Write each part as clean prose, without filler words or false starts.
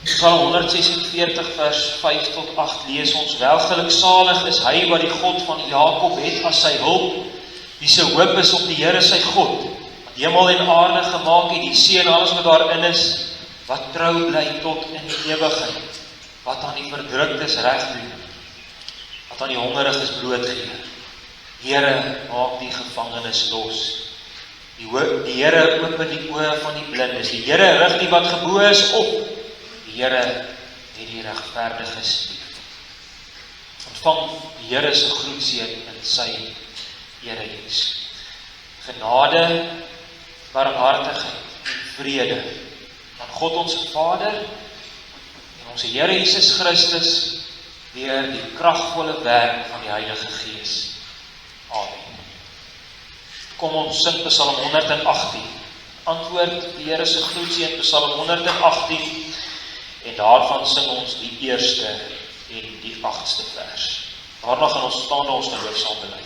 Psalm 146 vers 5 tot 8 lees ons: Welgeluksalig is hy wat die God van Jakob het as sy hulp, wie se hoop is op die Here sy God, wat hemel en aarde gemaak het, die see en alles wat daarin is, wat trou bly tot in die ewigheid, wat aan die verdruktes reg doen, wat aan die hongeriges brood gee. Here, maak die gevangenes los. Die Here open die oë van die blindes. Die Here rig die wat gebo is op. Die Here het die regverdiges lief. Ontvang die Here se groetseën in sy erediens. Genade, barmhartigheid en vrede aan God ons Vader en ons Here Jesus Christus deur die kragvolle werk van die Heilige Gees. Amen. Kom ons sing Psalm 118. Antwoord die Here se groetseën Psalm 118 en daarvan sing ons die eerste en die 8ste vers. Daarna gaan ons staan ons nou saam bely.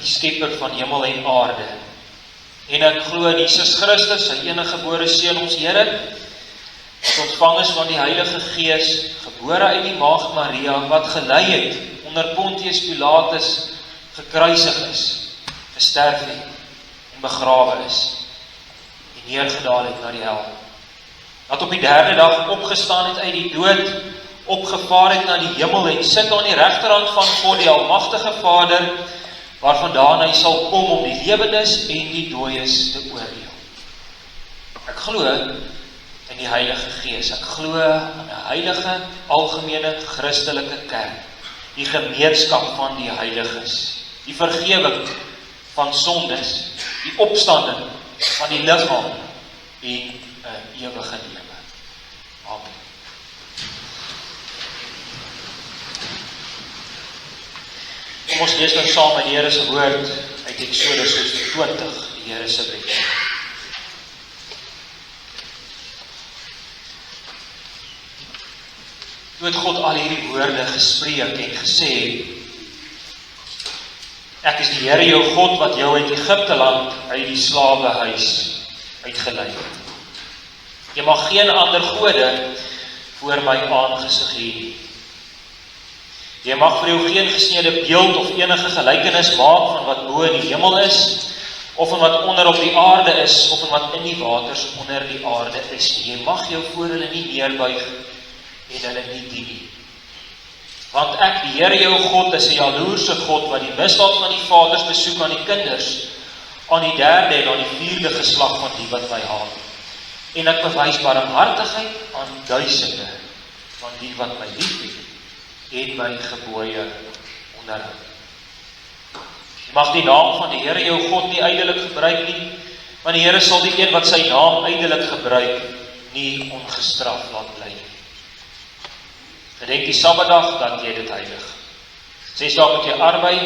Die skepper van hemel en aarde. En ek glo in Jesus Christus, sy enige gebore seun ons Here, wat ontvang is van die Heilige Gees, gebore uit die maagd Maria, wat gelei het onder Pontius Pilatus, gekruisig is, gesterf het en begrawe is, en neergedaal het na die hel. Dat op die derde dag opgestaan het uit die dood, opgevaar het na die hemel en sit aan die regterhand van God, die almagtige Vader, waarvandaan hy sal kom om die lewendes en die dooies te oordeel. Ek glo in die Heilige Gees. Ek glo aan 'n heilige, algemene, Christelike kerk, die gemeenskap van die heiliges, die vergewing van sondes, die opstanding van die liggaam en 'n ewige lewe. Amen. Kom ons lees nou saam met die Here se woord uit Eksodus 20, die Here se wet. Toe het God al hierdie woorde gespreek en gesê: Ek is die Here jou God wat jou uit Egipte land uit die slawehuis uitgelei het. Jy mag geen ander gode voor my aangesig hê nie. Jy mag vir jou geen gesneede beeld of enige gelykenis maak van wat bo in die hemel is, of van wat onder op die aarde is, of van wat in die waters onder die aarde is. Jy mag jou voor hulle nie neerbuig en hulle nie dien nie. Want ek, die Here jou God, is 'n jaloerse God, wat die misdaad van die vaders besoek aan die kinders, aan die 3de en aan die 4de geslag van die wat my haat. En ek bewys barmhartigheid aan duisende van die wat my liefhet en my gebooie onderhou. Jy mag die naam van die Here jou God nie ydelik gebruik nie, want die Here sal die een wat sy naam ydelik gebruik, nie ongestraf laat bly. Gedenk die Sabbatdag, dat jy dit heilig. 6 dae moet jy arbei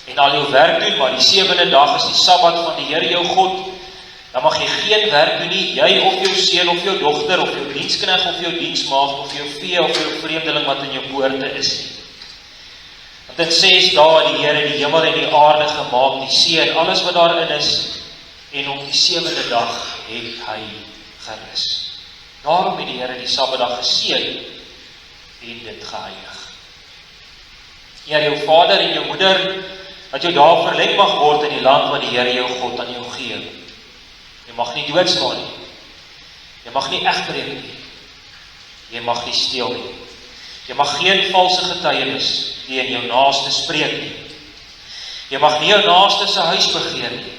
en al jou werk doen, maar die 7de dag is die Sabbat van die Here jou God. Dan mag jy geen werk doen nie, jy of jou seun of jou dogter, of jou diensknegt of jou diensmaagd, of jou vee of jou vreemdeling wat in jou poorte is nie. Want in 6 dae het die Here die hemel en die aarde gemaak, die see en alles wat daarin is, en op die 7de dag het hy gerus. Daarom het die Here die Sabbatdag geseën en dit geheilig. Eer jou vader en jou moeder, dat jou dae verleng mag word in die land wat die Here jou God aan jou gee. Jy mag nie doodslaan nie. Jy mag nie egbreek nie. Jy mag nie steel nie. Jy mag geen valse getuienis teen jou naaste spreek nie. Jy mag nie jou naaste se huis begeer nie.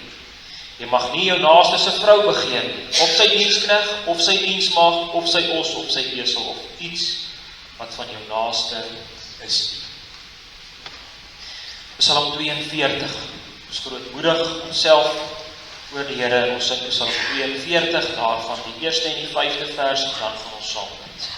Jy mag nie jou naaste se vrou begeer nie, of sy diensknegt, of sy diensmaagd, of sy os, of sy esel, of iets wat van jou naaste is nie. Psalm 42, ons grootmoedig onsself oor die Here, en ons sing Psalm 42, daarvan die 1ste en die 5de vers, en dan van ons saam bid.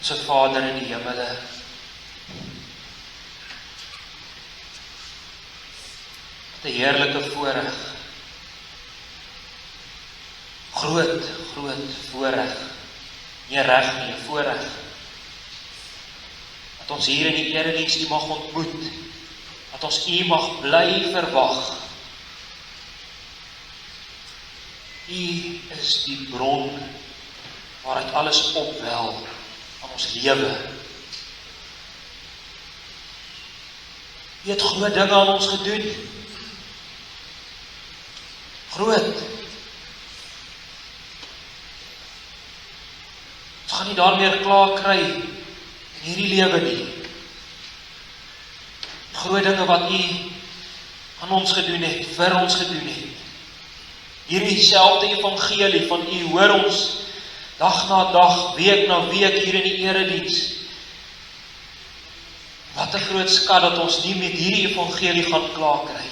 Onse Vader in die hemele, wat 'n heerlike voorreg, groot voorreg, nie reg nie, 'n voorreg, dat ons hier in die erediens U mag ontmoet, dat ons U mag bly verwag. U is die bron waaruit alles opwel aan ons lewe. U het groot dinge aan ons gedoen. Groot. Ons gaan nie daarmee klaar kry in hierdie lewe nie. Groot dinge wat U aan ons gedoen het, vir ons gedoen het. Hierdie selfde evangelie van U hoor ons dag na dag, week na week hier in die erediens. Wat 'n groot skat dat ons nie met hierdie evangelie gaan klaar kry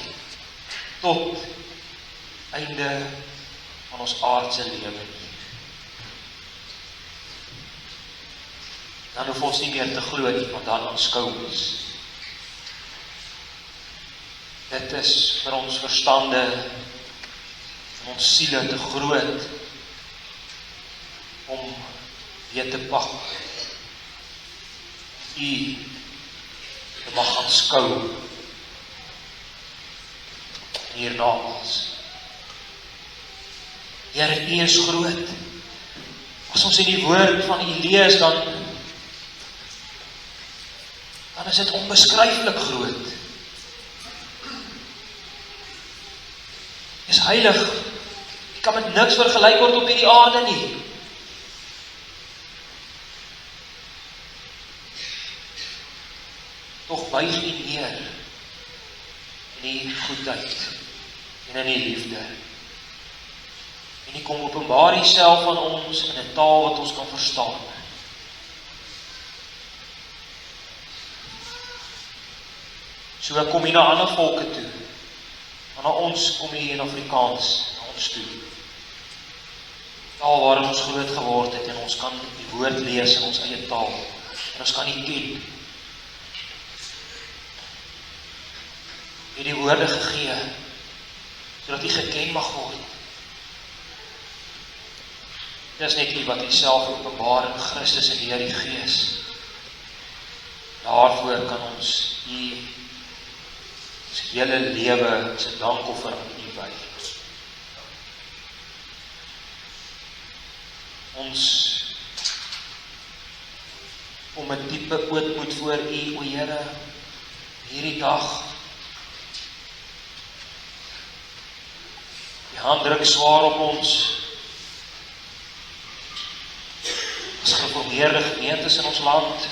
tot einde van ons aardse lewe nie. Dan hoef ons nie meer te glo nie, want dan aanskou ons. Dit is vir ons verstande en ons siele te groot om weer te pak. U te mag aanskou hiernamaals. Here, U is groot. As ons in die woord van U lees, dan is dit onbeskryflik groot. Is heilig. Jy kan met niks vergelyk word op hierdie aarde nie. Tog buig U neer in die goedheid en in die liefde. En U kom openbaar Uself aan ons in 'n taal wat ons kan verstaan. So kom U na ander volke toe. Maar na ons kom U in Afrikaans, na ons toe. Taal waarin ons groot geword het en ons kan die woord lees in ons eie taal. En ons kan U ken. U het die woorde gegee, sodat U geken mag word. Dit is net U wat U self openbaar in Christus en die Heilige Gees. Daarvoor kan ons U ons hele lewe se dankoffer aan U wy. Ons kom met diepe ootmoed voor U, o Here, hierdie dag. Die hand druk swaar op ons. As gereformeerde gemeentes in ons land.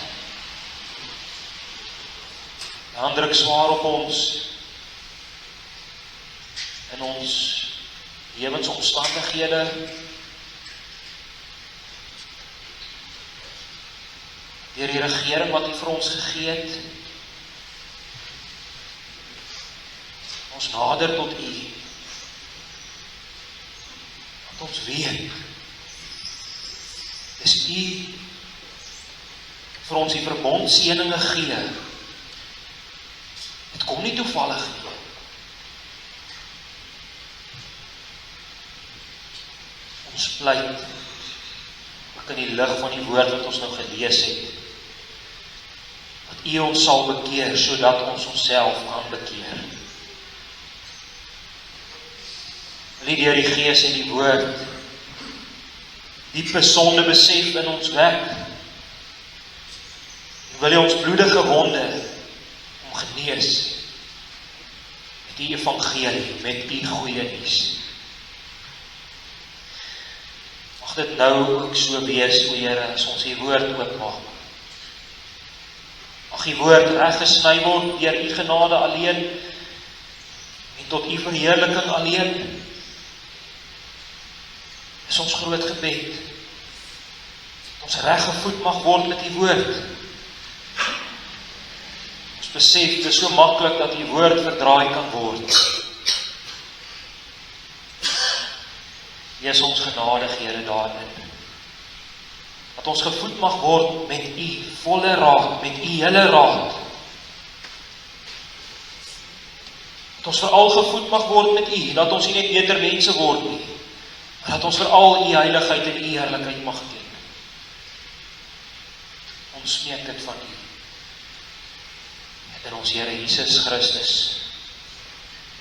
Die hand druk swaar op ons. In ons lewensomstandighede. Deur die regering wat U vir ons gegee het. Ons nader tot U. Want ons weet, dis U vir ons die verbondseëninge gee. Dit kom nie toevallig nie. Ons pleit, ook in die lig van die woord wat ons nou gelees het, dat U ons sal bekeer, sodat ons onsself kan bekeer. Wil U deur die Gees en die woord diepe sonde besef in ons wek. En wil U ons bloedige wonde genees met die evangelie, met die goeie nuus. Mag dit nou ook so wees, o Here, as ons die woord oopmaak. Mag die woord reg gesny word deur U genade alleen en tot U verheerliking alleen. Is ons groot gebed. Dat ons reg gevoed mag word met die woord. Ons besef, dit is so maklik dat die woord verdraai kan word. Wees ons genadig, Here, daarin. Dat ons gevoed mag word met U volle raad, met U hele raad. Dat ons veral gevoed mag word met U, dat ons nie net beter mense word nie, maar dat ons veral U heiligheid en U heerlikheid mag ken. Ons smeek dit van U. In ons Here Jesus Christus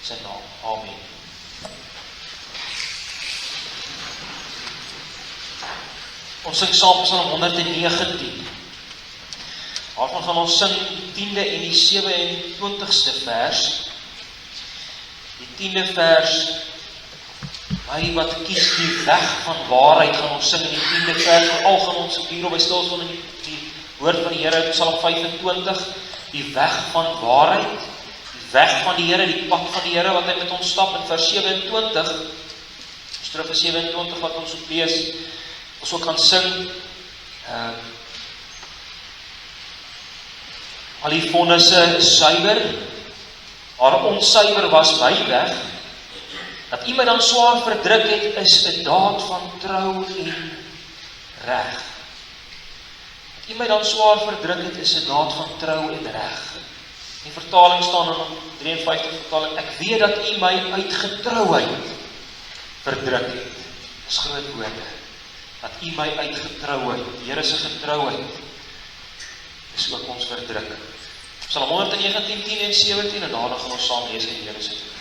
se naam. Amen. Ons sing saam Psalm 119. Daarvan gaan ons sing die 10de en die 27ste vers. Die 10de vers, hy wat kies die weg van waarheid, gaan ons sing in die 10de vers, veral gaan ons hierop by stil staan in die woord van die Here uit Psalm 25, die weg van waarheid, die weg van die Here, die pad van die Here, wat hy met ons stap in vers 27, terug vers 27 wat ons ook lees, ons ook gaan sing, al die vonnisse suiwer, haar onsuiwer was by weg, dat iemand dan swaar verdruk het, is 'n daad van trou en reg. Dat iemand dan swaar verdruk het, is 'n daad van trou en reg. Die vertaling staan in 53 vertaling, ek weet dat u my uit getrouheid verdruk het. Dis groot woorde. Dat u my uit getrouheid, die Here se getrouheid, is ook ons verdruk. Psalm 119, 10 en 17, en daarna gaan ons saam lees in die Here se woord.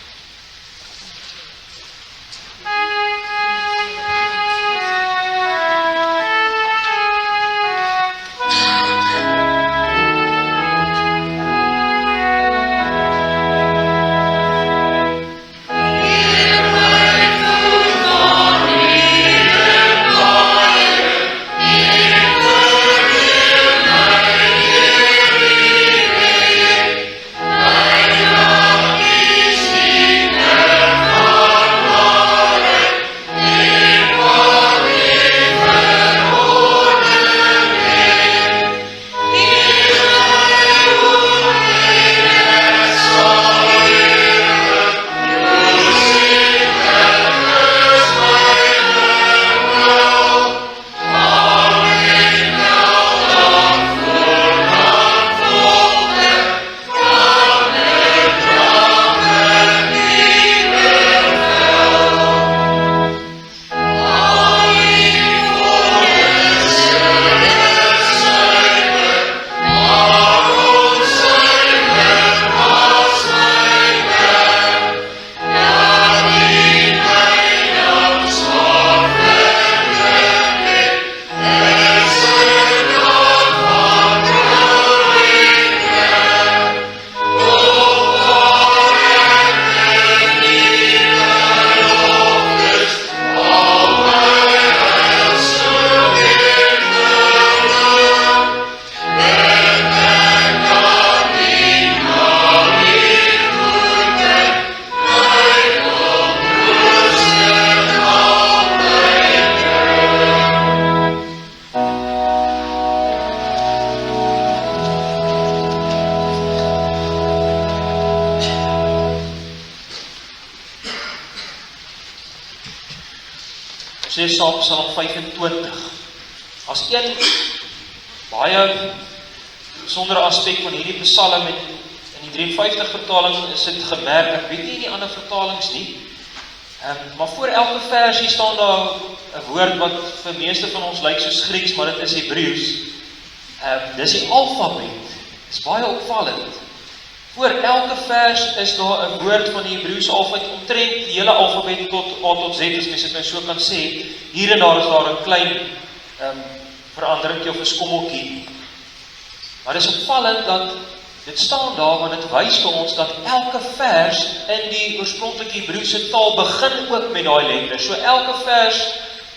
Lees saam Psalm 25. As een baie besondere aspek van hierdie Psalm in die 53 vertaling is dit gemerk, ek weet nie die ander vertalings nie, maar voor elke versie staan daar 'n woord wat vir meeste van ons lyk soos Grieks, maar dit is Hebreëus. Dis die alfabet. Dis baie opvallend. Voor elke vers is daar 'n woord van die Hebreëse alfabet, omtrent die hele alfabet tot A tot Z, as mens dit nou so kan sê. Hier en daar is daar 'n klein veranderingkie of 'n skommeltjie. Maar dit is opvallend dat dit staan daar, want dit wys vir ons dat elke vers in die oorspronklike Hebreëse taal begin ook met daai letter. So elke vers,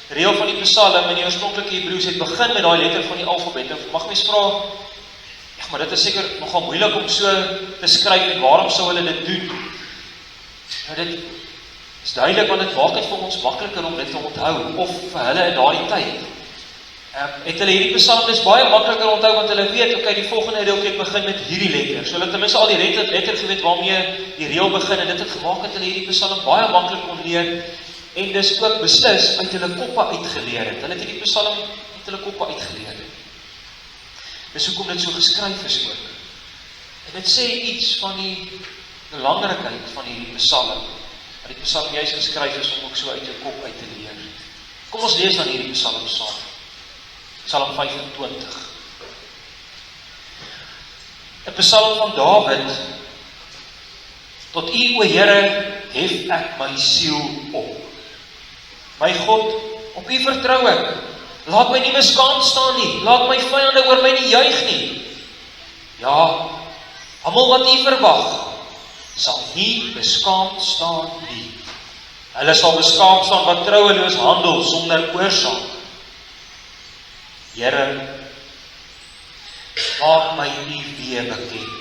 reël van die Psalm in die oorspronklike Hebreëus het begin met daai letter van die alfabet. Nou mag mens vra, maar dit is seker nogal moeilik om so te skryf, en waarom sou hulle dit doen? Nou dit is duidelik, want dit maak dit vir ons makliker om dit te onthou, of vir hulle in daardie tyd. Het hulle hierdie Psalm dis baie makliker onthou, want hulle weet, okay, die volgende reël begin met hierdie letter. So hulle ten minste al die letter geweet waarmee die reël begin, en dit het gemaak dat hulle hierdie Psalm baie maklik kon leer, en dis ook beslis uit hulle koppe uitgeleer het. Hulle het hierdie Psalm uit hulle koppe uitgeleer het. Dis hoekom dit so geskryf is ook. En dit sê iets van die belangrikheid van hierdie Psalm. Dat die Psalm juist geskryf is om ook so uit jou kop uit te leer. Kom ons lees dan hierdie Psalm saam. Psalm 25. 'n Psalm van Dawid. Tot U, o Here, hef ek my siel op. My God, op U vertrou ek. Laat my nie beskaamd staan nie. Laat my vyande oor my nie juig nie. Ja, almal wat U verwag, sal nie beskaamd staan nie. Hulle sal beskaamd staan wat troueloos handel sonder oorsaak. Here, maak my U weer bekend.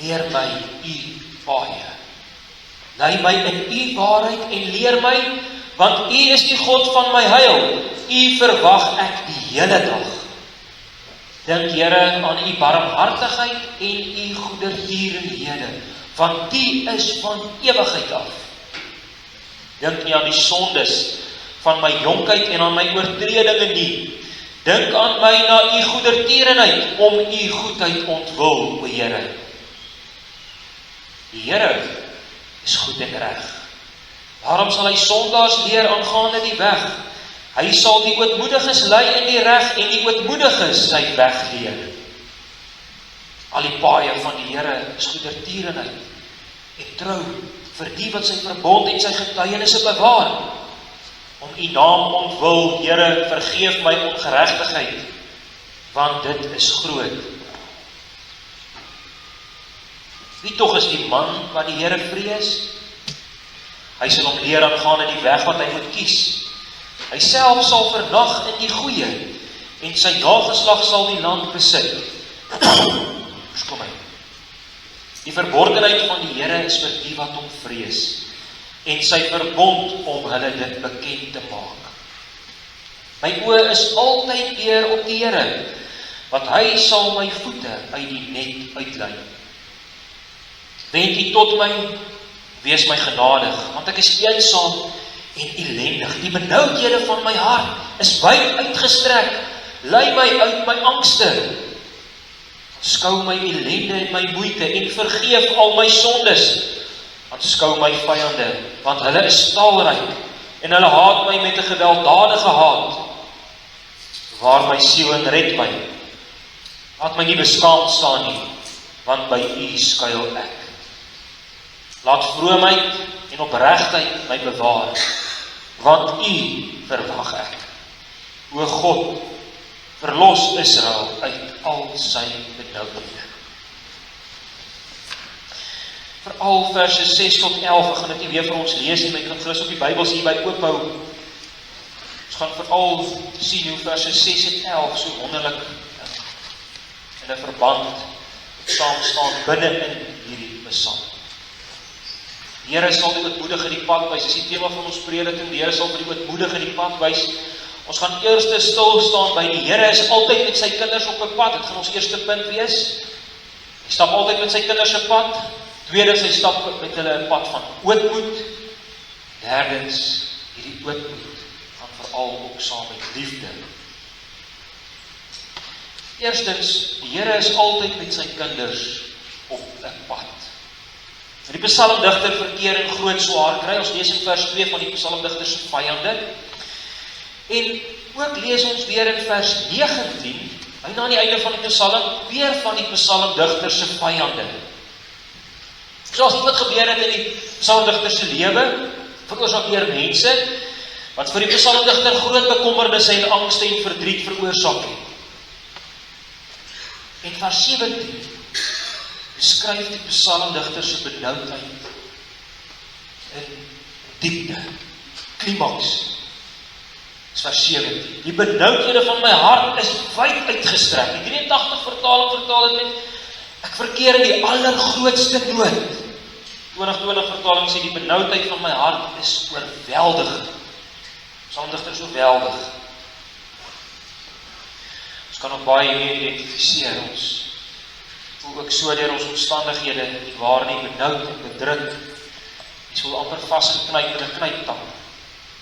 Leer my U paaie. Lei my in U waarheid en leer my, want U is die God van my heil. U verwag ek die hele dag. Dink Here aan U barmhartigheid en U goedertierenhede, want die is van ewigheid af. Dink nie aan die sondes van my jonkheid en aan my oortredinge nie. Dink aan my na U goedertierenheid, om U goedheid ontwil, o Here. Die Here is goed en reg. Daarom sal hy sondaars leer aangaande die weg. Hy sal die ootmoediges lei in die reg en die ootmoediges sy weg leer. Al die paaie van die Here is goedertierenheid en trou vir die wat sy verbond en sy getuienisse bewaar. Om U naam ontwil, Here, vergeef my ongeregtigheid, want dit is groot. Wie tog is die man wat die Here vrees? Hy sal hom leer aangaande die weg wat hy moet kies. Hy self sal vernag in die goeie, en sy nageslag sal die land besit. Verskom my. Die verborgenheid van die Here is vir die wat hom vrees, en sy verbond om hulle dit bekend te maak. My oë is altyd eer op die Here, want hy sal my voete uit die net uitlei. Wend U tot my, wees my genadig, want ek is eensaam en ellendig. Die benoudhede van my hart is wyd uitgestrek. Lei my uit my angste. Skou my ellende en my moeite en vergeef al my sondes. Aanskou my vyande, want hulle is talryk en hulle haat my met 'n gewelddadige haat. Waar my siel en red my. Laat my nie beskaamd staan nie, want by U skuil ek. Laat vroomheid en opregtheid my bewaar, want U verwag ek. O God, verlos Israel uit al sy benoudhede. Veral verse 6 tot 11, ek gaan dit nie weer vir ons lees nie, maar ek gaan gerus op die Bybels hierby oophou. Ons gaan veral sien hoe verse 6 en 11 so wonderlik in 'n verband saam staan binne in hierdie psalm. Die Here sal die ootmoedige die pad wys. Dis die tema van ons prediking. Die Here sal vir die ootmoedige die pad wys. Ons gaan eers stil staan by die Here is altyd met sy kinders op 'n pad. Dit gaan ons eerste punt wees. Hy stap altyd met sy kinders se pad. Tweedens, hy stap met hulle 'n pad van ootmoed. Derdens, hierdie ootmoed gaan veral ook saam met liefde. Eerstens, die Here is altyd met sy kinders op 'n pad. Die psalmdigter verkeer in groot swaar kry. Ons lees in vers 2 van die psalmdigter se vyande. En ook lees ons weer in vers 19, byna aan die einde van die psalm, weer van die psalmdigter se vyande. Soos iets wat gebeur het in die psalmdigter se lewe, veroorsaak deur mense, wat vir die psalmdigter groot bekommernisse en angste en verdriet veroorsaak het. En vers 17 beskryf die psalmdigter se benoudheid in diepte, klimaks. Vers 17. Die benoudhede van my hart is wyd uitgestrek. Die 83 vertaling vertaal dit met ek verkeer in die allergrootste nood. 2020 vertaling sê die benoudheid van my hart is oorweldigend. Psalmdigter is oorweldig. Ons kan ook baie mee identifiseer. Ons voel ook so deur ons omstandighede waar nie benoud en bedruk. Jy voel amper vasgeknyp in 'n knyptang.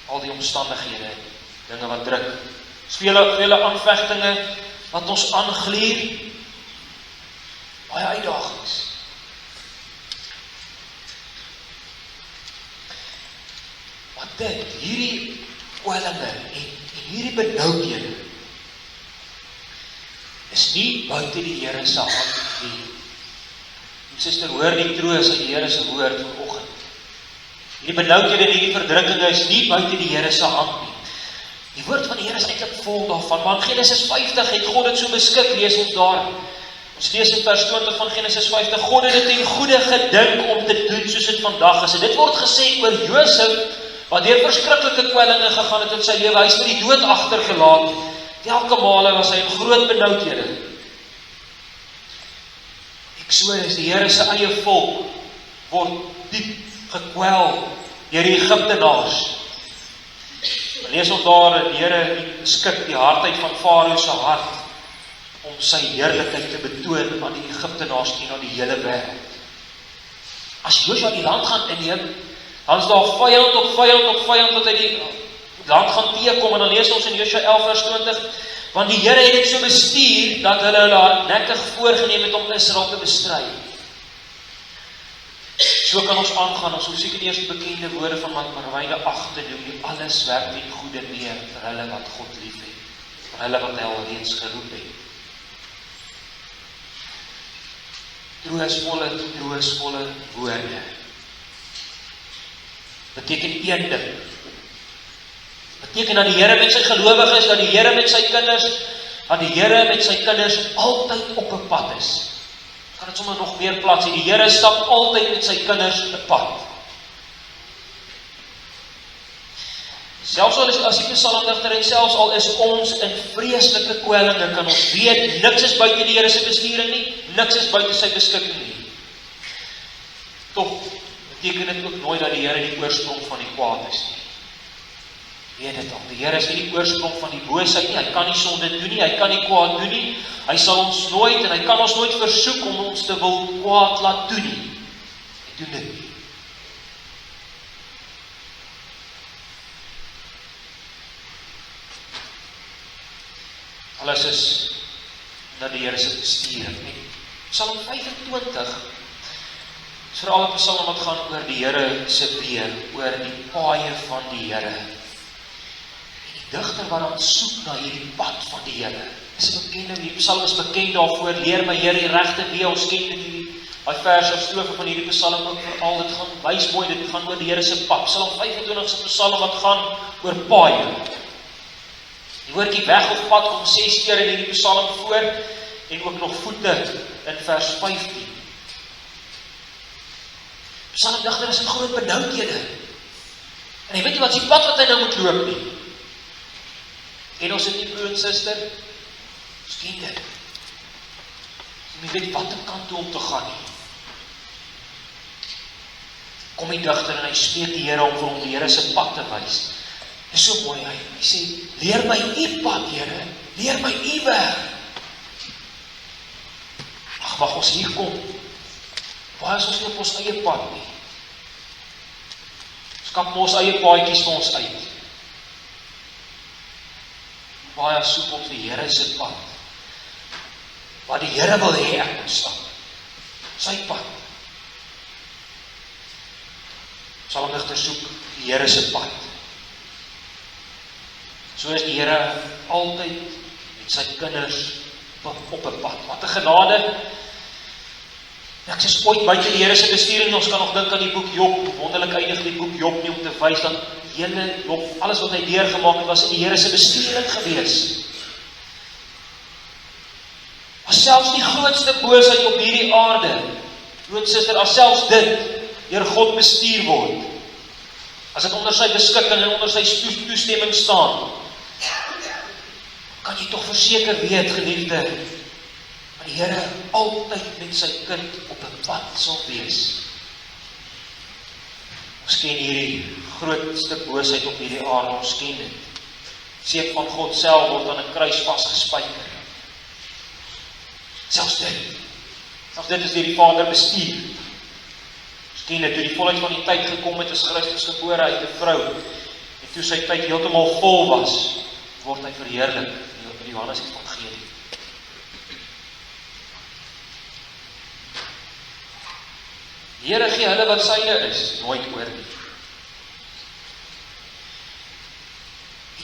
Al die omstandighede, dinge wat druk. Vele aanvegtinge wat ons aangluur. Baie uitdagings. Maar dit, hierdie kwellinge en hierdie benoudhede is nie buite die Here se hand nie. Suster, hoor die troos uit die Here se woord vanoggend. Hierdie benoudhede en hierdie verdrukkinge is nie buite die Here se hand nie. Die woord van die Here is eintlik vol daarvan, maar in Genesis 50 het God dit so beskik, lees ons daar. Ons lees in vers 20 van Genesis 50, God het dit ten goeie gedink om te doen soos dit vandag is. En dit word gesê oor Josef, wat deur verskriklike kwellinge gegaan het in sy lewe, hy is met die dood agtergelaat. Elke male was hy in groot benoudhede. Eksodus, die Here se eie volk, word diep gekwel deur die Egiptenaars. Lees ons daar, die Here skik die hardheid van Farao se hart, om sy heerlikheid te betoon aan die Egiptenaars en aan die hele wêreld. As Josua die land gaan inneem, dan is daar vyand op vyand op vyand wat hy die land gaan teekom, en dan lees ons in Josua 11 vers 20, want die Here het dit so bestuur, dat hulle hardnekkig voorgeneem het om Israel te bestry. So kan ons aangaan, ons hoef seker die eerste bekende woorde van Romeine 8 te doen, die alles werk ten goeie mee vir hulle wat God lief het, vir hulle wat hy al reeds geroep het. Troostvolle woorde beteken een ding. Beteken dat die Here met sy gelowiges, dat die Here met sy kinders, dat die Here met sy kinders altyd op 'n pad is. Ek kan dit sommer nog meer plaas, die Here stap altyd met sy kinders 'n pad. Selfs al is as die psalmdigter en selfs al is ons in vreeslike kwellinge, kan ons weet, niks is buite die Here se besturing nie, niks is buite sy beskikking nie. Tog beteken dit ook nooit dat die Here die oorsprong van die kwaad is nie. Weet dit al, die Here is nie die oorsprong van die boosheid nie, hy kan nie sonde doen nie, hy kan nie kwaad doen nie, hy sal ons nooit, en hy kan ons nooit versoek om ons te wil kwaad laat doen nie. Hy doen dit nie. Alles is na die Here se bestuur. Psalm 25 is veral 'n psalm wat gaan oor die Here se weë, oor die paaie van die Here. En die digter wat dan soek na hierdie pad van die Here. Dis 'n bekende, die psalm is bekend daarvoor, leer my Here die regte weë. Ons ken dit, daai vers of strofe van hierdie psalm ook veral, dit gaan wys mooi, dit gaan oor die Here se pad. Psalm 25 is 'n psalm wat gaan oor paaie. Die woordjie weg of pad kom 6 keer in hierdie psalm voor, en ook nog voete in vers 15. Psalmdigter is in groot benoudhede, en hy weet nie wat die pad wat hy nou moet loop nie. En ons het nie broer en suster, ons ken dit. Jy weet wat die kant toe om te gaan nie. Kom die digter en hy spreek die Here om vir hom die Here se pad te wys. Dit is so mooi, hy sê, leer my u pad, Here, leer my u weg. Ag, mag ons hier kom. Waar is ons nie op ons eie pad nie? Ons kap ons eie paadjies vir ons uit. Waar soek ons die Here se pad? Waar die Here wil hê ek moet stap. Sy pad. Psalmdigter soek die Here se pad. So is die Here altyd met sy kinders op 'n pad. Wat 'n genade. Ek sê ooit buite die Here se besturing, ons kan nog dink aan die boek Job, wonderlik eindig die boek Job nie om te wys dat hele Job, alles wat hy deurgemaak het, was in die Here se besturing gewees. As selfs die grootste boosheid op hierdie aarde, broer en suster, as selfs dit deur God bestuur word, as dit onder sy beskikking en onder sy toestemming staan, kan jy tog verseker weet, geliefde, dat die Here altyd met sy kind op 'n pad sal wees. Ons ken hierdie grootste boosheid op hierdie aarde, ons ken dit. Seun van God self word aan 'n kruis vasgespijker. Selfs dit is deur die Vader bestuur. Ons ken dit, toe die volheid van die tyd gekom het, is Christus gebore uit 'n vrou, en toe sy tyd heeltemal vol was, word hy verheerlik in Johannes Evangelie. Die Here gee hulle wat syne is, nooit oor nie.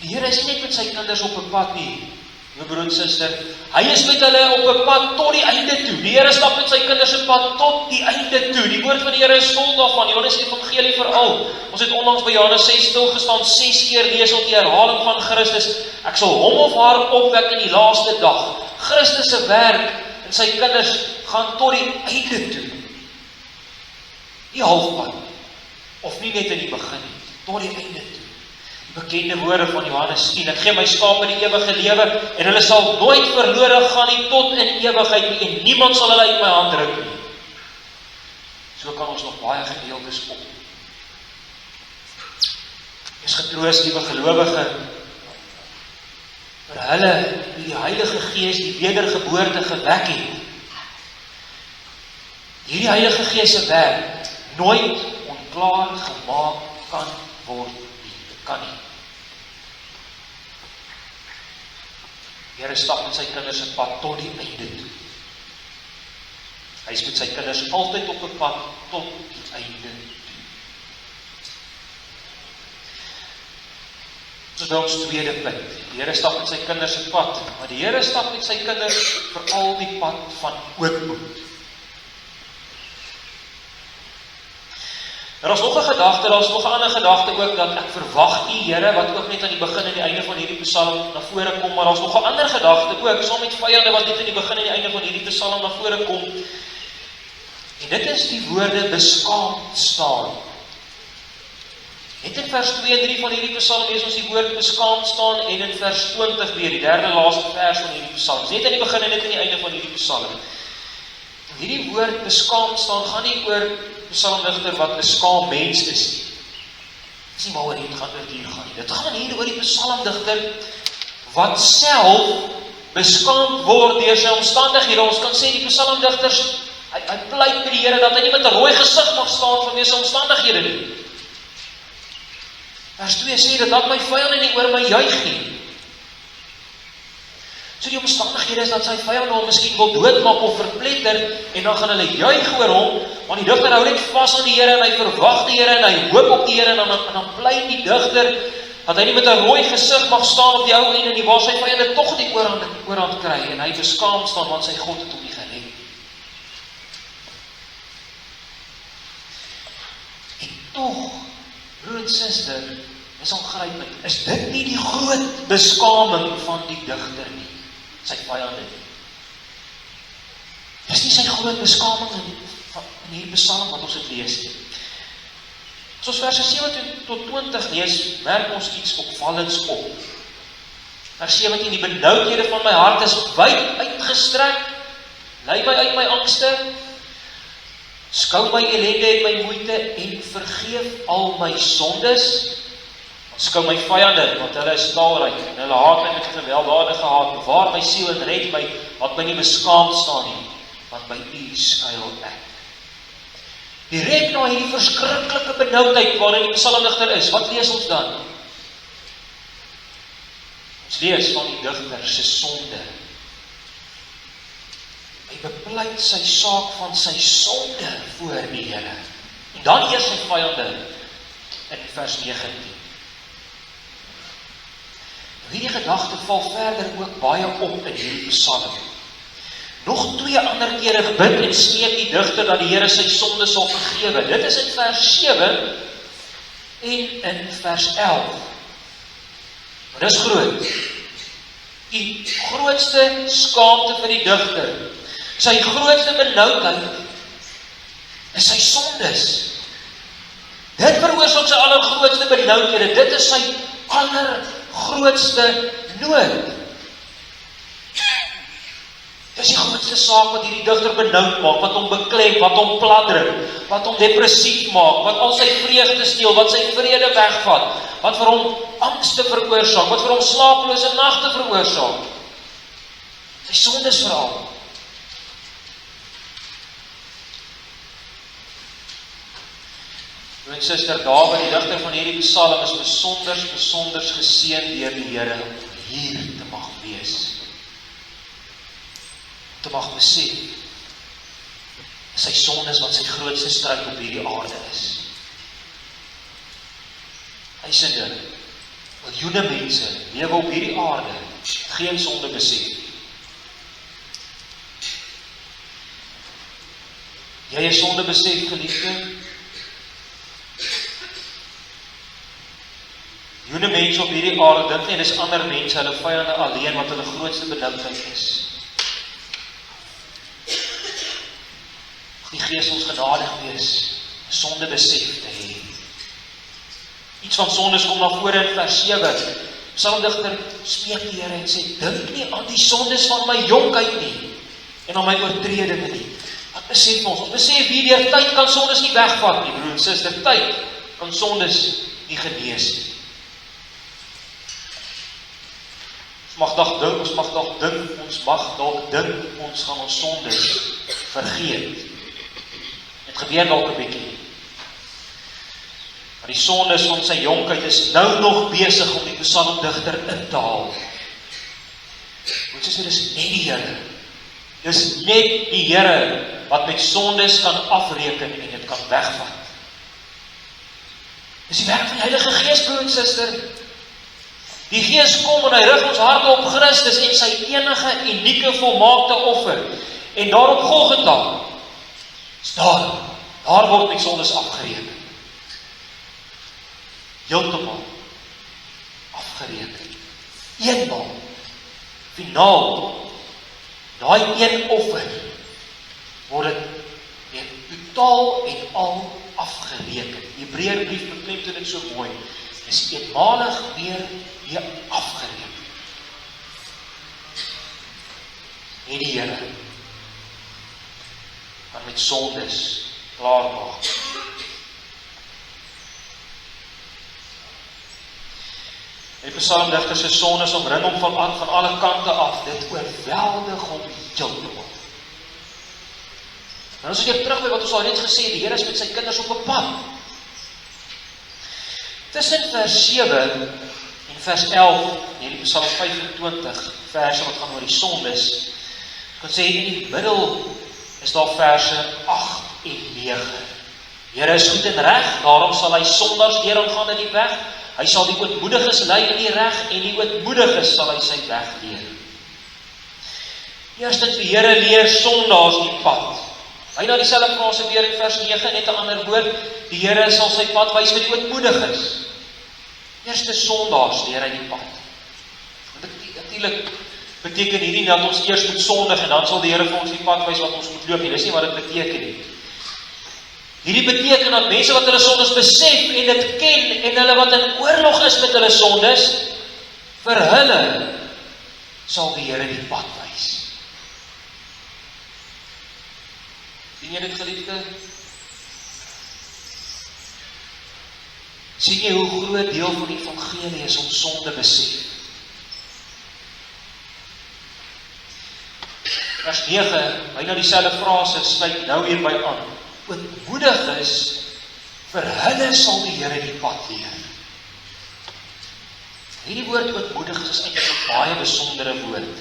Die Here is nie net met sy kinders op 'n pad nie, my broer en suster. Hy is met hulle op 'n pad tot die einde toe. Die Here stap met sy kinders se pad tot die einde toe. Die woord van die Here is vol daarvan. Johannes Evangelie veral. Ons het onlangs by Johannes 6 stilgestaan, 6 keer lees ons die herhaling van Christus. Ek sal hom of haar opwek in die laaste dag. Christus se werk in en sy kinders gaan tot die einde toe. Nie halfpad, of nie net in die begin nie, tot die einde toe. Die bekende woorde van Johannes 10, ek gee my skape die ewige lewe, en hulle sal nooit verlore gaan nie tot in ewigheid nie, en niemand sal hulle uit my hand ruk nie. So kan ons nog baie gedeeltes op. Is getroos, liewe gelowige, vir hulle die Heilige Gees die wedergeboorte gewek het. Hierdie Heilige Gees se werk nooit onklaar gemaak kan word nie. Dit kan nie. Die Here stap met sy kinders se pad tot die einde toe. Hy is met sy kinders altyd op 'n pad tot die einde toe. Dit is by ons tweede punt. Die Here stap met sy kinders se pad, maar die Here stap met sy kinders vir al die pad van ootmoed. Er is nog 'n gedagte, daar is nog 'n ander gedagte ook, dat ek verwag U, Here, wat ook net aan die begin en die einde van hierdie psalm na vore kom, maar daar is nog 'n ander gedagte ook, saam met vyande wat net aan die begin en die einde van hierdie psalm na vore kom. En dit is die woorde beskaamd staan. Net in vers 2 en 3 van hierdie psalm lees ons die woord beskaamd staan, en in vers 20 weer, die derde laaste vers van hierdie psalm. Net in die begin en net in die einde van hierdie psalm. Hierdie woord beskaamd staan gaan nie oor psalmdigter wat 'n skaam mens is nie. Dis nie waaroor dit gaan hier gaan nie. Dit gaan hier oor die psalmdigter wat self beskaamd word deur sy omstandighede. Ons kan sê die psalmdigters, hy pleit by die Here dat hy nie met 'n rooi gesig mag staan vanweë sy omstandighede nie. Vers 2 sê dit, dat my vyande nie oor my juig nie. So die omstandighede is dat sy vyande hom miskien wil doodmaak of verpletter, en dan gaan hulle juig oor hom, want die digter hou net vas aan die Here, en hy verwag die Here, en hy hoop op die Here, en dan bly die digter, dat hy nie met 'n rooi gesig mag staan op die ou einde nie, waar sy vyande tog die oorhand kry, en hy beskaamd staan, want sy God het hom nie gered. En tog, broer en suster, is ongrypend, is dit nie die groot beskaming van die digter nie, sy vyande nie. Dis nie sy groot beskaming in hierdie psalm wat ons het lees nie. As ons verse 17 tot 20 lees, merk ons iets opvallends op. Vers 17, die benoudhede van my hart is wyd uitgestrek, lei my uit my angste, skou my ellende en my moeite, en vergeef al my sondes. Skou my vyande, want hulle is talryk, en hulle haat my met gewelddadige haat, bewaar my siel en red my, wat my nie beskaamd staan nie, want by U skuil ek. Direk na hierdie verskriklike benoudheid waarin die psalmdigter is, wat lees ons dan? Ons lees van die digter se sonde. Hy bepleit sy saak van sy sonde voor die Here. En dan eers sy vyande in vers 19. Hierdie gedagte val verder ook baie op in hierdie psalm. Nog 2 ander kere bid en smeek die digter dat die Here sy sonde sal vergewe. Dit is in vers 7 en in vers 11. Maar dis groot. Die grootste skaamte vir die digter, sy grootste benoudheid, is sy sondes. Dit veroorsaak sy allergrootste benoudhede. Dit is sy allergrootste nood. Dit is die grootste saak wat hierdie digter benoud maak, wat hom beklem, wat hom platdruk, wat hom depressief maak, wat al sy vreugde steel, wat sy vrede wegvat, wat vir hom angste veroorsaak, wat vir hom slaaplose nagte veroorsaak. Sy sondes verhaal. Broer en suster, Dawid, die digter van hierdie psalm, is besonders geseën deur die Here om hier te mag wees. Te mag besef, sy sondes wat sy grootste stryd op hierdie aarde is. Duisende, miljoene mense lewe op hierdie aarde, geen sonde besef. Jy is sonde besef, geliefde? Miljoene mense op hierdie aarde dink nie, dis ander mense, hulle vyande alleen, wat hulle grootste benoudheid is. die Gees ons genadig wees, sonde besef te hê. Iets van sondes kom na vore in vers 7. Psalmdigter smeek die Here en sê, dink nie aan die sondes van my jonkheid nie, en aan my oortredinge nie. Wat besef ons? Ons besef hier, deur tyd kan sondes nie wegvat nie, broer en suster. Tyd kan sondes nie genees nie. Ons mag dalk dink, ons gaan ons sondes vergeet. Het gebeur dalk 'n bietjie. Maar die sondes van sy jonkheid is nou nog besig om die psalmdigter in te haal. Want sy sê, dis net die Here. Dis net die Here wat met sondes kan afreken en dit kan wegvat. Dis die werk van die Heilige Gees, broer en suster. Die Gees kom en hy rig ons harte op Christus en sy enige, unieke, volmaakte offer. En daarop Golgotha, daar word met sondes afgereken. Heeltemal afgereken. Eenmaal, finaal, daai een offer, word dit totaal en al afgereken. Die Hebreërbrief beklemtoon dit so mooi. Is eenmalig weer afgereken. En die Here kan met sondes klaarmaak. Die psalmdigter se sondes omring hom van alle kante af. Dit oorweldig hom heeltemal. Nou as ons weer terug by wat ons al net gesê het, die Here is met sy kinders op 'n pad. Tussen vers 7 en vers 11, in die Psalm 25 verse wat gaan oor die sondes, kan sê in die middel is daar verse 8 en 9. Die Here is goed en reg, daarom sal hy sondaars deurgaan in die weg. Hy sal die ootmoediges lei in die reg en die ootmoediges sal hy sy weg leer. Eerstens, die Here leer sondaars die pad. Hy na dieselfde frase weer in vers 9, net 'n ander woord, die Here sal sy pad wys vir die ootmoediges. Eerste sondaars leer hy die pad. Natuurlik beteken hierdie dat ons eers moet sondig en dan sal die Here vir ons die pad wys wat ons moet loop nie. Dis nie wat dit beteken nie. Hierdie beteken dat mense wat hulle sondes besef en dit ken en hulle wat in oorlog is met hulle sondes, vir hulle sal die Here die pad wys. Sien jy dit, geliefde? Sien jy hoe groot deel van die evangelie is om sonde besef? Vers 9, hy na dieselfde frase sluit nou hierby aan. Ootmoediges, vir hulle sal die Here die pad leer. Hierdie woord ootmoediges is eintlik 'n baie besondere woord.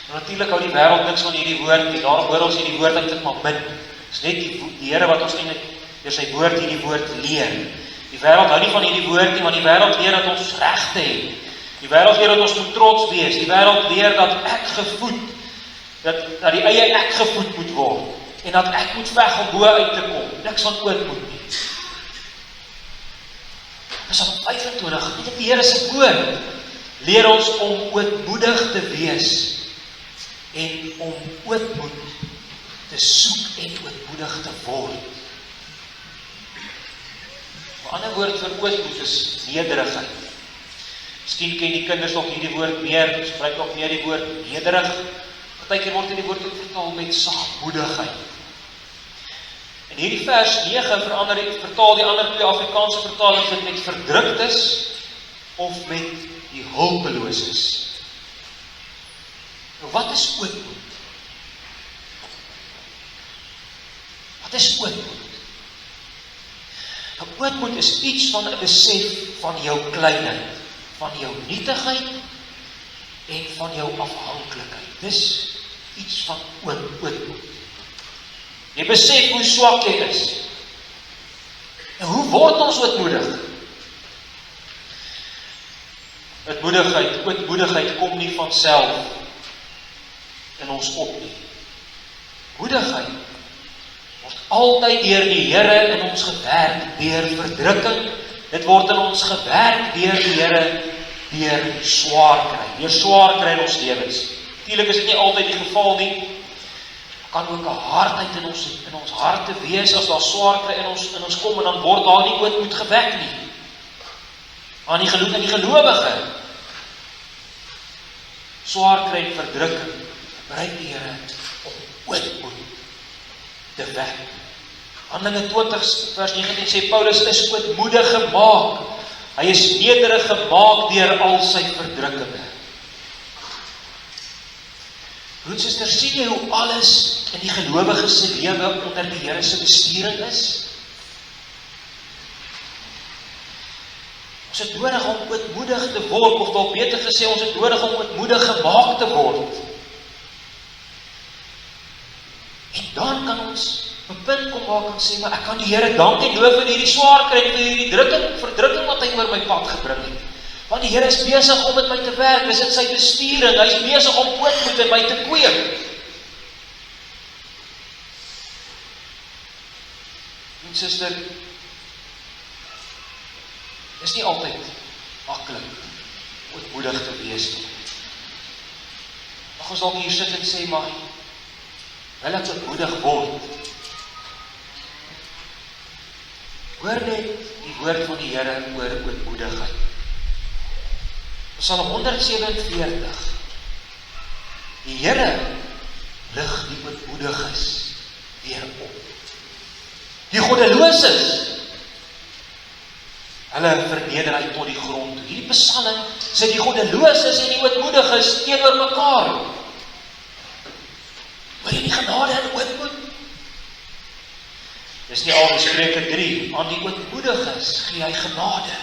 En natuurlik hou die wêreld niks van hierdie woord nie. Daarom hoor ons hierdie woord eintlik maar min. Dis net die Here wat ons eintlik deur sy woord hierdie woord leer. Die wêreld hou nie van hierdie woord nie, want die wêreld leer dat ons regte het. Die wêreld leer dat ons moet trots wees. Die wêreld leer dat ek gevoed, dat die eie ek gevoed moet word. En dat ek moet veg om bo uit te kom. Niks van ootmoed nie. Psalm 25, net die Here se woord leer ons om ootmoedig te wees en om ootmoed te soek en ootmoedig te word. 'n Ander woord vir ootmoed is nederigheid. Miskien ken die kinders nog hierdie woord meer, ons gebruik nog meer die woord nederig. Partykeer word die woord ook vertaal met sagmoedigheid. En hierdie vers 9 vertaal die ander twee Afrikaanse vertalings dit met verdruktes of met die hulpeloses. Nou wat is ootmoed? Wat is ootmoed? Nou, ootmoed is iets van 'n besef van jou kleinheid, van jou nietigheid en van jou afhanklikheid. Dis iets van ootmoed. Jy besef hoe swak jy is. En hoe word ons ootmoedig? Ootmoedigheid kom nie van self in ons op nie. Moedigheid word altyd deur die Here in ons gewerk, deur verdrukking. Dit word in ons gewerk deur die Here, deur swaar kry in ons lewens. Natuurlik is dit nie altyd die geval nie. kan ook 'n hardheid in ons harte wees as daar swaar kry in ons kom en dan word daar nie ootmoed gewek nie. Aan die gelowige swaar kry en verdrukking, bereid die Here om ootmoed te wek. Handelinge 20 vers 19 sê Paulus is ootmoedig gemaak. Hy is nederig gemaak deur al sy verdrukkinge. Broer en suster, sien jy hoe alles in die gelowige se lewe onder die Here se besturing is? Ons het nodig om ootmoedig te word, of dalk beter gesê, ons het nodig om ootmoedig gemaak te word. En dan kan ons op 'n punt kom maak en sê, maar ek kan die Here dank en loof vir hierdie swaar kry, vir hierdie verdrukking wat hy oor my pad gebring het. Want die Here is besig om met my te werk, dis in sy besturing, hy is besig om ootmoed in my te kweek. En suster, is nie altyd maklik ootmoedig te wees nie. Mag ons dalk hier sit en sê, maar wil ek ootmoedig word? Hoor net die woord van die Here oor ootmoedigheid. Psalm 147. Die Here lig die ootmoediges weer op. Die goddeloses, hulle verneder hy tot die grond. Hierdie psalm sê die goddeloses en die ootmoediges teenoor mekaar. Wil jy die genade en ootmoed? Dis nie al in Spreuke 3, aan die ootmoediges gee hy genade.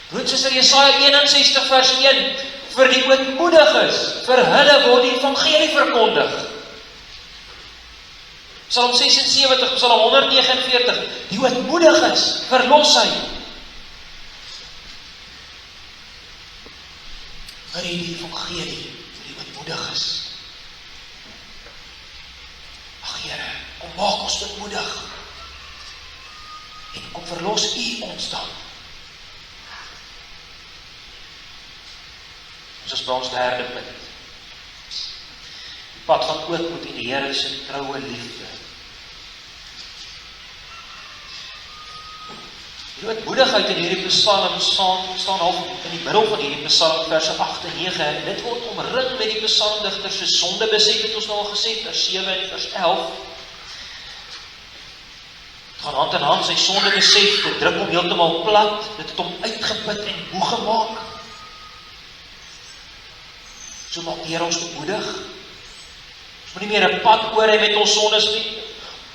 Broer en suster, Jesaja 61 vers 1, vir die ootmoediges, vir hulle word die evangelie verkondig. Psalm 76, Psalm 149, die ootmoediges verlos hy. Vir die evangelie, vir die ootmoediges. Ag Here, kom maak ons ootmoedig. En kom verlos U ons dan. Ons is by ons derde punt. Die pad van ootmoed en die Here se troue liefde. Die ootmoedigheid in hierdie psalm staan al in die middel van hierdie psalm, verse 8 en 9. En dit word omring met die psalmdigter se sondebesef, het ons nou al gesê, vers 7 en vers 11. Het gaan hand in hand, sy sondebesef, dit druk hom heeltemal plat, dit het hom uitgeput en moeg gemaak. So maak die Here ons ootmoedig. Ons moet nie meer 'n pad oor hê met ons sondes nie.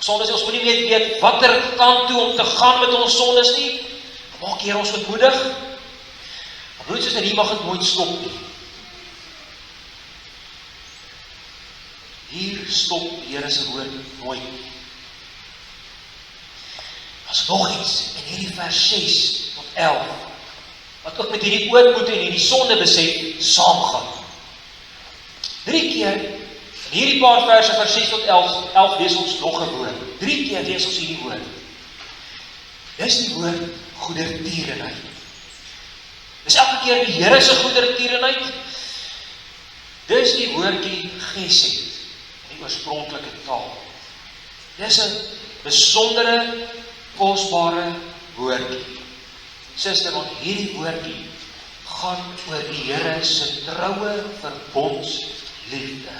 Ons moet nie meer weet watter kant toe om te gaan met ons sondes nie. Maak die Here ons ootmoedig. Maar broers en susters, hier mag dit nooit stop nie. Hier stop die Here se woord nooit nie. As nog iets in hierdie vers 6 tot 11, wat ook met hierdie ootmoed en hierdie sondebesef saamgaan. 3 keer, in hierdie paar verse, vers 6 tot 11 lees ons nog 'n woord. 3 keer lees ons hierdie woord. Dis die woord goedertierenheid. Dis elke keer die Here se goedertierenheid. Dis die woordjie gesed, in die oorspronklike taal. Dis 'n besondere, kosbare woordjie. Suster, want hierdie woordjie gaan oor die Here se troue verbondsliefde.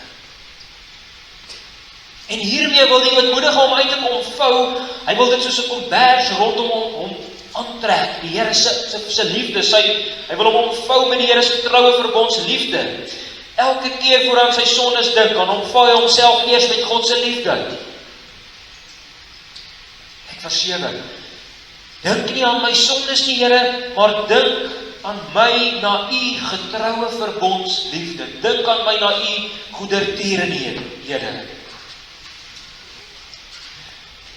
En hiermee wil die ootmoedige hom eintlik omvou. Hy wil dit soos 'n kombers rondom hom aantrek. Die Here se liefde, hy wil hom omvou met die Here se troue verbondsliefde. Elke keer voor hy aan sy sondes dink, dan omvou hy homself eers met God se liefde. Vers 7. Dink nie aan my sondes nie, Here, maar dink aan my na U getroue verbondsliefde. Dink aan my na U goedertierenheid, Here.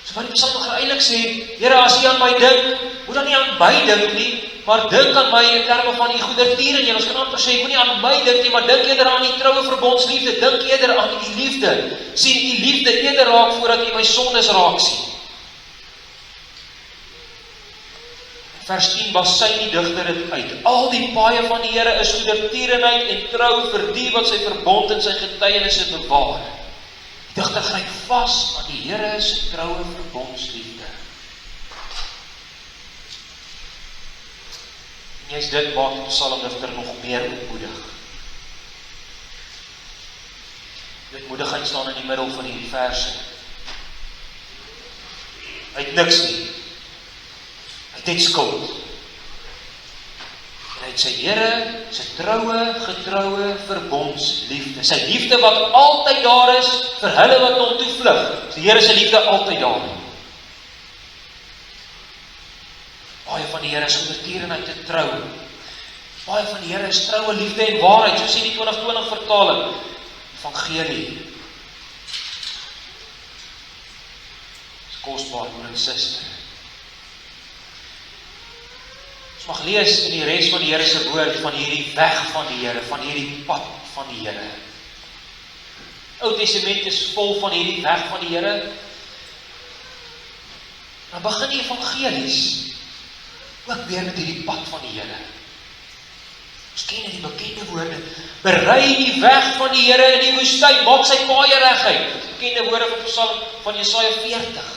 So wat die psalmdichter eintlik sê, Here, as U aan my dink, moet dan nie aan my dink nie, maar dink aan my in terme van U goedertierenheid. Ons kan amper sê, moet nie aan my dink nie, maar dink eerder aan U troue verbondsliefde. Dink eerder aan U liefde. Sien U liefde eerder raak voordat U my sondes raak sien. Vers 10 basyn die digter dit uit. Al die paaie van die Here is goedertierenheid en trou vir die wat sy verbond en sy getuienisse bewaar. Die digter gryp vas aan die Here se troue verbondsliefde. En juist dit maak die psalmdigter nog meer ootmoedig. Die ootmoedigheid staan in die middel van hierdie verse. Hy het niks nie. Hy het skuld. En hy het sy Here, sy getroue verbondsliefde. Sy liefde wat altyd daar is, vir hulle wat hom toe vlug. Die Here se liefde altyd daar. Baie van die Here is ondertierenheid te trou. Baie van die Here is troue liefde en waarheid, so sê die 2020 vertaling. Evangelie. Is kosbaar, broer en suster. Ons mag lees in die res van die Here se woord van hierdie weg van die Here, van hierdie pad van die Here. Ou Testament is vol van hierdie weg van die Here. Dan begin die evangelies ook weer met hierdie pad van die Here. Ons ken die bekende woorde, berei die weg van die Here in die woestyn, maak sy paaie reguit. Die bekende woorde van Psalm van Jesaja 40.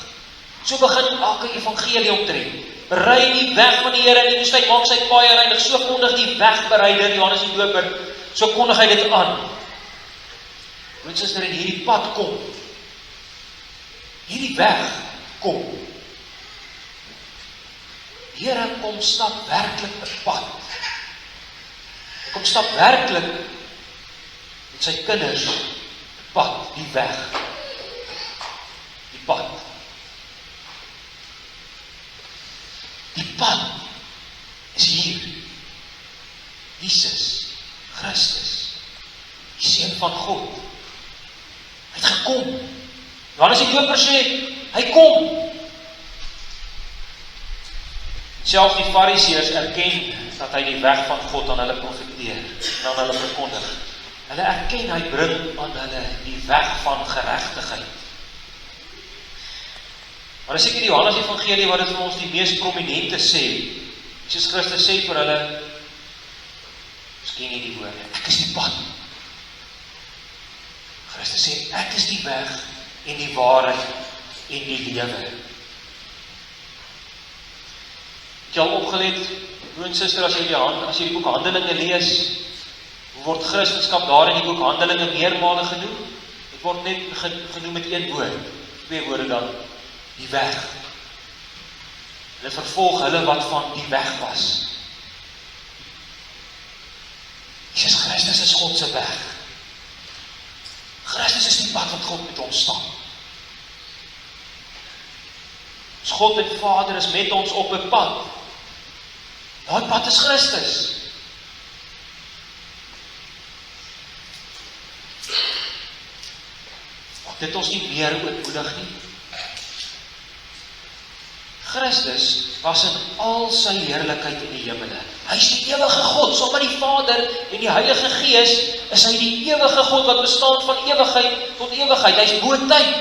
So begin elke evangelie optree. Berei die weg van die Here in die woestyn, maak sy paaie reinig. So kondig die wegbereider Johannes die Doper, so kondig hy dit aan. Want suster, in hierdie pad kom, hierdie weg kom. Die Here kom stap werklik 'n pad. Hy kom stap werklik met sy kinders 'n pad, die weg. Die pad. Die pad is hier. Jesus Christus, die Seun van God. Hy het gekom. Johannes die Doper sê, hy kom. Selfs die Fariseërs erken dat hy die weg van God aan hulle profeteer, en aan hulle verkondig. Hulle erken, hy bring aan hulle die weg van geregtigheid. Maar as ek in die Johannes Evangelie wat dit vir ons die mees prominente sê, Jesus Christus sê vir hulle, miskien nie die woorde, ek is die pad. Christus sê, ek is die weg en die waarheid en die lewe. Het jy al opgelet, broer en suster, as jy die boek Handelinge lees, hoe word Christendom daar in die boek Handelinge meermale genoem? Dit word net genoem met een woord, 2 woorde dan, die weg. Hulle vervolg hulle wat van die weg was. Jesus Christus is God se weg. Christus is die pad wat God met ons stap. Ons God en Vader is met ons op 'n pad. Daai pad is Christus. Maak dit ons nie meer ootmoedig nie. Christus was in al sy heerlikheid in die hemele. Hy is die ewige God, saam met die Vader en die Heilige Gees is hy die ewige God wat bestaan van ewigheid tot ewigheid. Hy is bo tyd.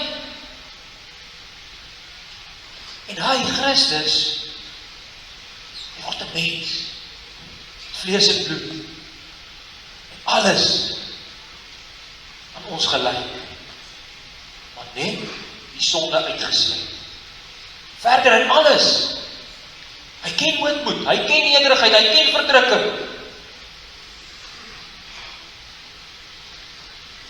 En hy, Christus, word 'n mens, vlees en bloed, en alles aan ons gelyk, maar net die sonde uitgesluit. Verder in alles, hy ken ootmoed, hy ken nederigheid, hy ken verdrukking.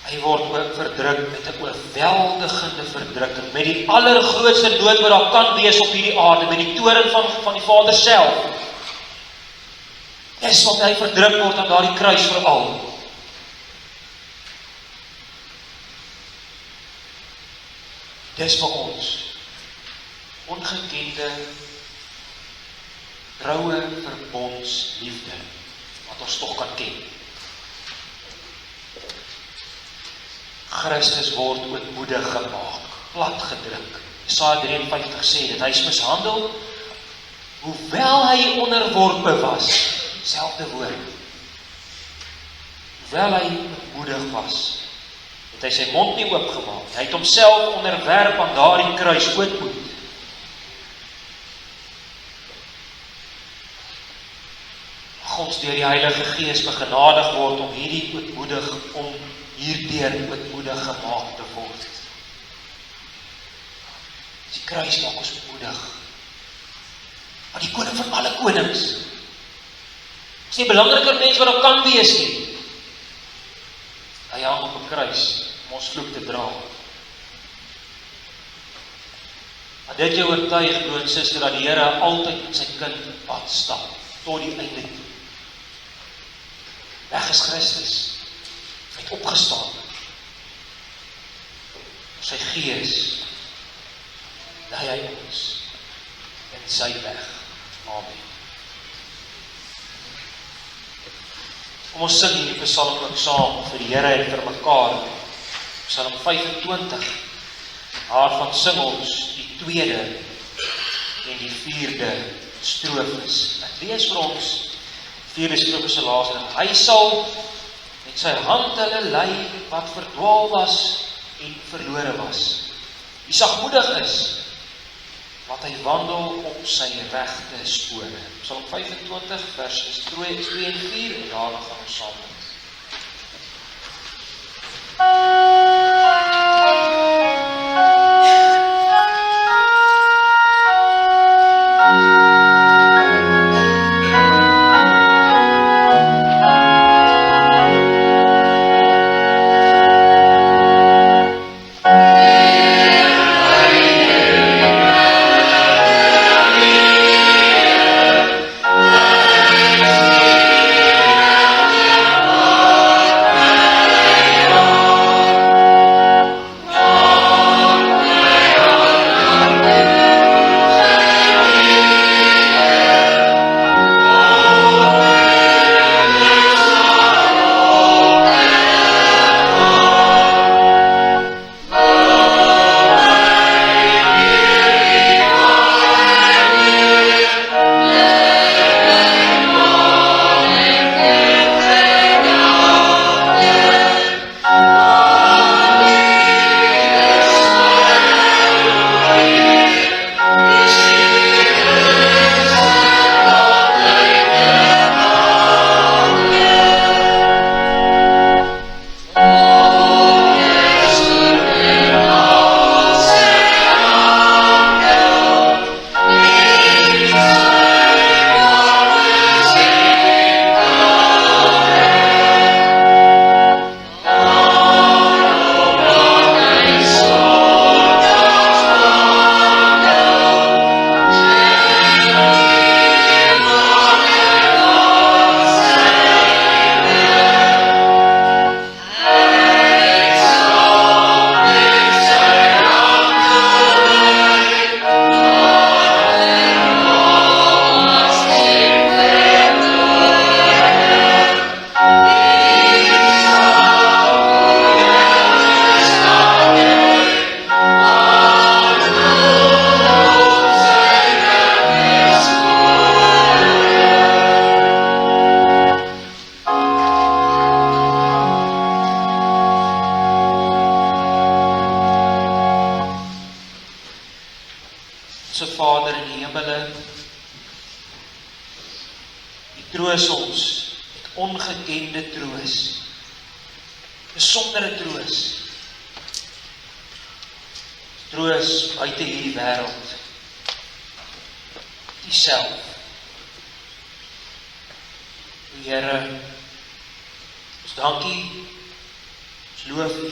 Hy word verdruk met 'n oorweldigende verdrukking, met die allergrootste dood wat daar kan wees op hierdie aarde, met die toorn van die Vader self. Dis wat hy verdruk word aan daardie kruis veral. Dis vir ons ongekende, troue verbondsliefde, wat ons tog kan ken. Christus word ootmoedig gemaak, plat gedruk. Jesaja 53 sê dit, hy is mishandel, hoewel hy onderworpe was, selfde woord. Hoewel hy ootmoedig was, het hy sy mond nie oopgemaak. Hy het homself onderwerp aan daardie kruis ootmoed. Ons deur die Heilige Gees begenadig word om hierdeur ootmoedig gemaak te word. Die kruis maak ons moedig. Maar die koning van alle konings is nie belangriker mens wat daar kan wees nie. Hy hang op 'n kruis om ons vloek te dra. Maar dit jou oortuig, broer en suster, dat die Here altyd met sy kind pad stap, tot die einde toe. Weg is Christus, hy het opgestaan. Sy Gees lei hy ons in sy weg. Amen. Kom ons sing hierdie psalm ook saam vir die Here en vir mekaar. Psalm 25. Daarvan sing ons die tweede en die vierde strofes. Ek lees vir ons vierde strofe se laaste. Hy sal met sy hand hulle lei wat verdwaal was en verlore was. Wie sagmoedig is, wat hy wandel op sy regte spore. Psalm 25 vers 2 en 4 en daarna gaan ons saam met. Onse Vader in die hemele, U troos ons met ongekende troos, besondere troos, troos buite hierdie wêreld, U self. Here, ons dankie, ons loof U,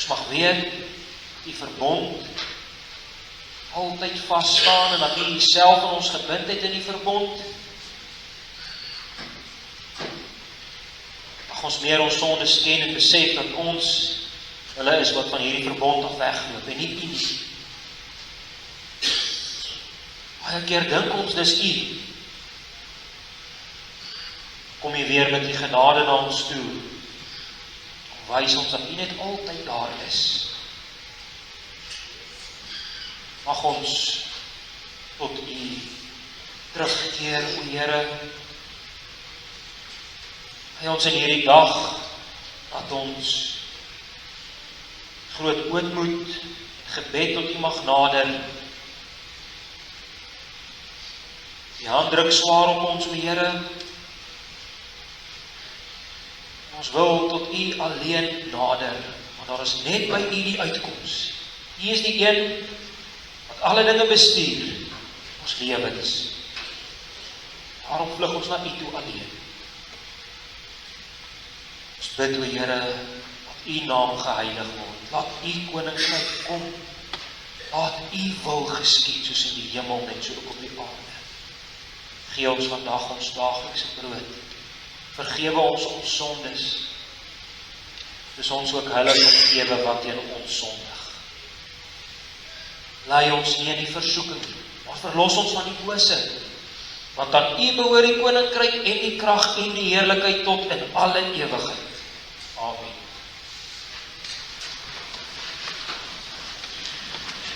ons mag weet, U verbond, altyd vasstaan en dat U self in ons gebind het in die verbond. Mag ons meer ons sondes ken en besef dat ons hulle is wat van hierdie verbond af wegloop en nie U nie. Baie keer dink ons dis U. Kom U weer met U genade na ons toe. Wys ons dat U net altyd daar is. Mag ons tot U terugkeer, o Here. Hy ons in hierdie dag, dat ons groot ootmoed, gebed tot U mag nader. Die hand druk swaar op ons, o Here. Ons wil tot U alleen nader, want daar is net by U die uitkoms. U is die een wat alle dinge bestuur, ons lewens. Daarom vlug ons na U toe alleen. Ons bid, o Here, dat U naam geheilig word. Laat U koninkryk kom. Laat U wil geskied, soos in die hemel, net so ook op die aarde. Gee ons vandag ons daaglikse brood. Vergewe ons ons sondes. Dis ons ook hulle vergewe wat teen ons sondig. Lei ons nie in die versoeking, maar verlos ons van die bose. Want aan U behoort die koninkryk en die krag en die heerlikheid tot in alle ewigheid. Amen.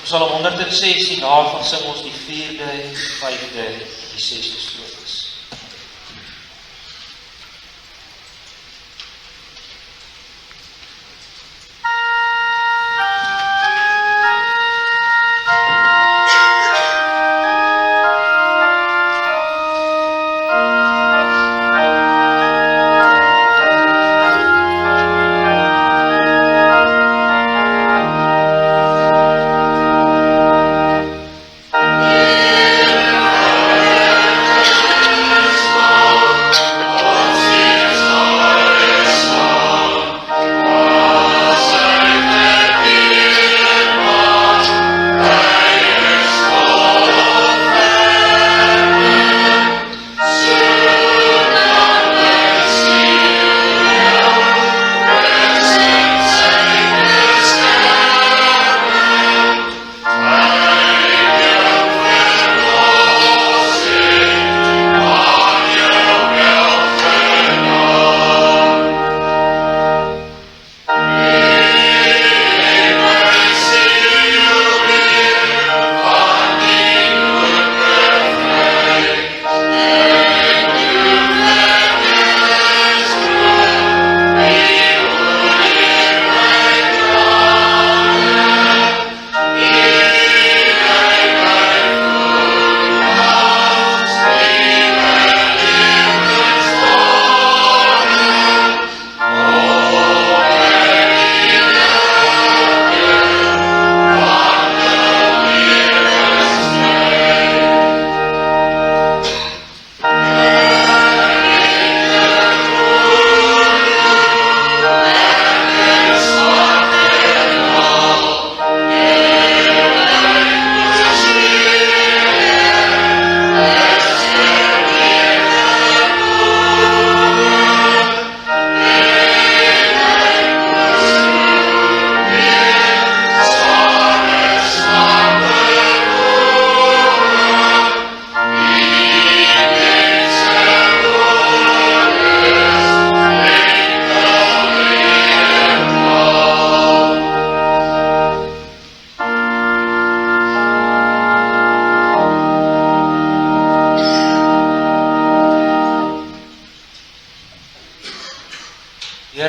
Psalm 116, daarvan sing ons die 4de, 5de en die 6de strofes.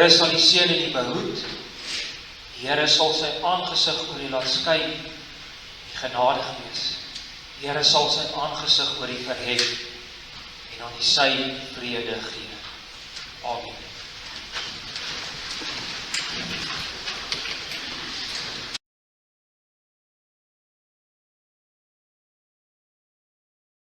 Here sal die seën en die behoed. Die Here sal sy aangesig oor u laat skyn, die genadig wees. Die Here sal sy aangesig oor u verhef en aan die sy vrede gee. Amen.